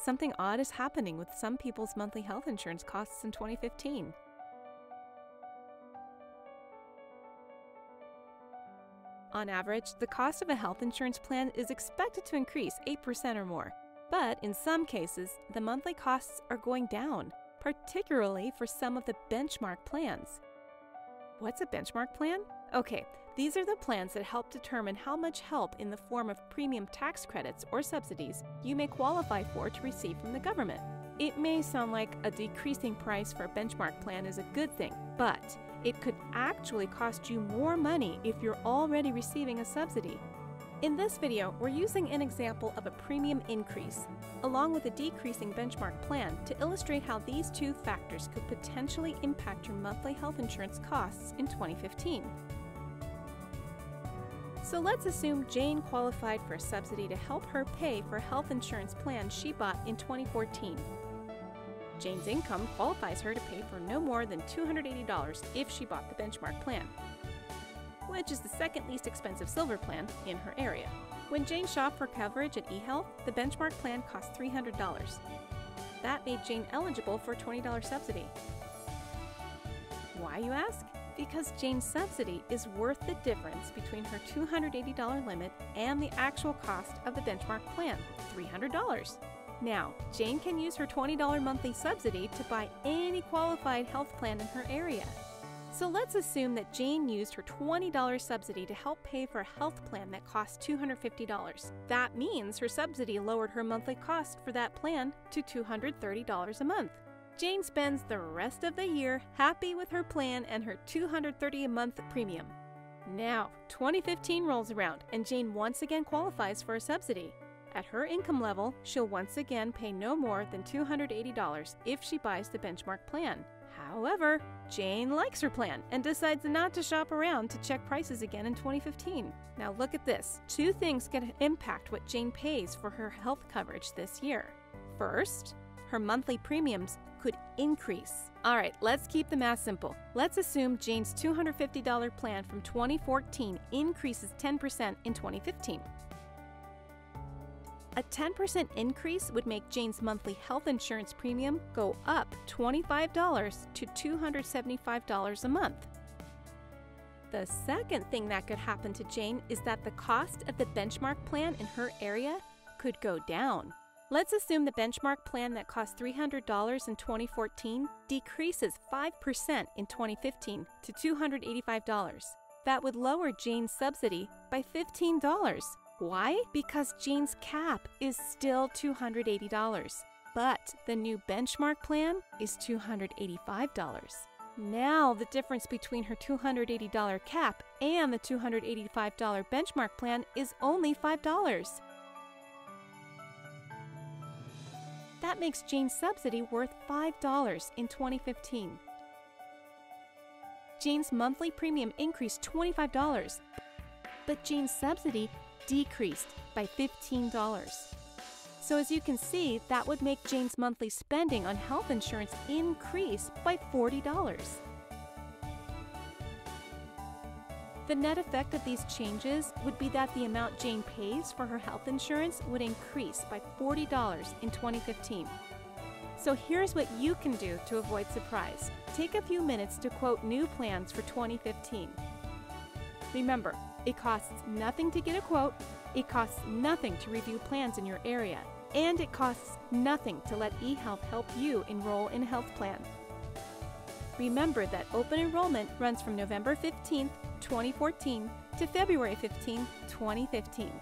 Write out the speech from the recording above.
something odd is happening with some people's monthly health insurance costs in 2015. On average, the cost of a health insurance plan is expected to increase 8% or more. But in some cases, the monthly costs are going down, particularly for some of the benchmark plans. What's a benchmark plan? Okay, these are the plans that help determine how much help in the form of premium tax credits or subsidies you may qualify for to receive from the government. It may sound like a decreasing price for a benchmark plan is a good thing, but it could actually cost you more money if you're already receiving a subsidy. In this video, we're using an example of a premium increase, along with a decreasing benchmark plan, to illustrate how these two factors could potentially impact your monthly health insurance costs in 2015. So let's assume Jane qualified for a subsidy to help her pay for a health insurance plan she bought in 2014. Jane's income qualifies her to pay for no more than $280 if she bought the benchmark plan, which is the second least expensive silver plan in her area. When Jane shopped for coverage at eHealth, the benchmark plan cost $300. That made Jane eligible for a $20 subsidy. Why, you ask? Because Jane's subsidy is worth the difference between her $280 limit and the actual cost of the benchmark plan, $300. Now, Jane can use her $20 monthly subsidy to buy any qualified health plan in her area. So let's assume that Jane used her $20 subsidy to help pay for a health plan that cost $250. That means her subsidy lowered her monthly cost for that plan to $230 a month. Jane spends the rest of the year happy with her plan and her $230 a month premium. Now, 2015 rolls around and Jane once again qualifies for a subsidy. At her income level, she'll once again pay no more than $280 if she buys the benchmark plan. However, Jane likes her plan and decides not to shop around to check prices again in 2015. Now look at this. Two things can impact what Jane pays for her health coverage this year. First, her monthly premiums could increase. All right, let's keep the math simple. Let's assume Jane's $250 plan from 2014 increases 10% in 2015. A 10% increase would make Jane's monthly health insurance premium go up $25 to $275 a month. The second thing that could happen to Jane is that the cost of the benchmark plan in her area could go down. Let's assume the benchmark plan that cost $300 in 2014 decreases 5% in 2015 to $285. That would lower Jane's subsidy by $15. Why? Because Jane's cap is still $280, but the new benchmark plan is $285. Now the difference between her $280 cap and the $285 benchmark plan is only $5. That makes Jane's subsidy worth $5 in 2015. Jane's monthly premium increased $25, but Jane's subsidy decreased by $15. So as you can see, that would make Jane's monthly spending on health insurance increase by $40. The net effect of these changes would be that the amount Jane pays for her health insurance would increase by $40 in 2015. So here's what you can do to avoid surprise. Take a few minutes to quote new plans for 2015. Remember, it costs nothing to get a quote, it costs nothing to review plans in your area, and it costs nothing to let eHealth help you enroll in a health plan. Remember that open enrollment runs from November 15, 2014 to February 15, 2015.